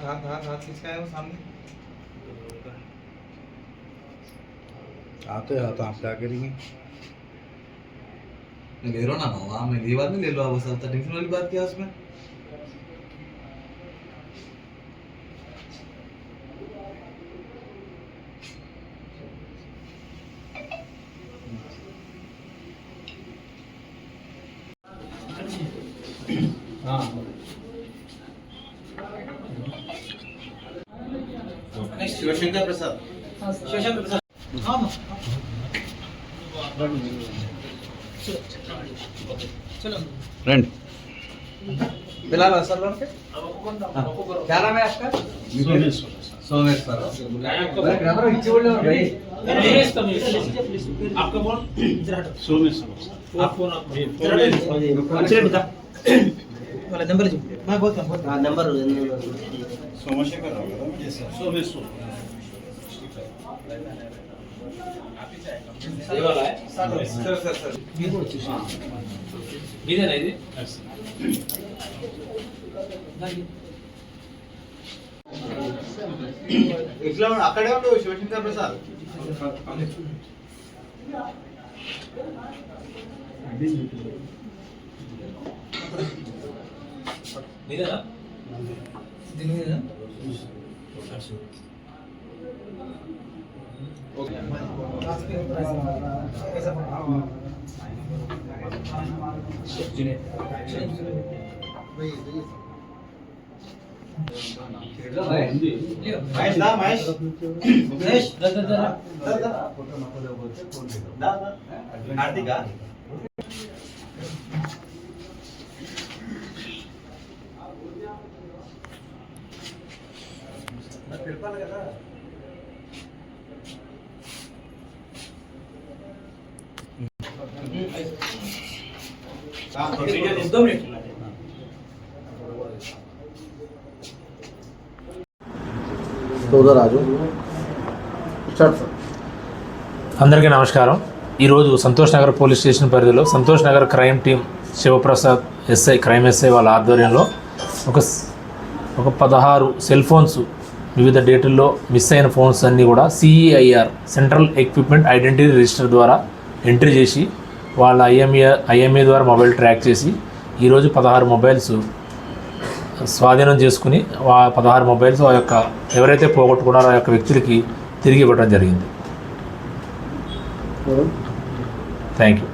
हाथ किसका है वो सामने? आते हाथ आप क्या करेंगे? ले लो ना बाबा, मैं दीवार में ले लो, अब सब टेंशन वाली बात क्या है उसमें? हाँ शिवशंकर प्रसाद। शिवशंकर प्रसाद। हाँ चलो फ्रेंड बिलाल सर के क्या नाम है आपका? सोमेश्वर। आपका कौन? सोमेश्वर। आप कौन? वाला नंबर मैं बोलता हूँ। हाँ नंबर सोमेश्वर। सोमेश्वर ये वाला है सर इधर है ये ఇట్లా అక్కడే ఉండు శివశంకర్ ప్రసాద్. ఇదేనా దీని మీద ఓకే మహేష్ దా మహేష్ మహేష్ దా కార్తిక తెలుపాలి కదా. అందరికీ నమస్కారం. ఈరోజు సంతోష్ నగర్ పోలీస్ స్టేషన్ పరిధిలో Santosh Nagar crime team Shivaprasad SI crime SI వాళ్ళ ఆధ్వర్యంలో ఒక 16 సెల్ ఫోన్స్ వివిధ డేటుల్లో మిస్ అయిన ఫోన్స్ అన్నీ కూడా CEIR central equipment identity register ద్వారా ఎంట్రీ చేసి వాళ్ళ IMA ద్వారా మొబైల్ ట్రాక్ చేసి ఈరోజు 16 మొబైల్స్ స్వాధీనం చేసుకుని 16 మొబైల్స్ ఆ యొక్క ఎవరైతే పోగొట్టుకున్నారో ఆ యొక్క వ్యక్తులకి తిరిగి ఇవ్వడం జరిగింది. Thank you.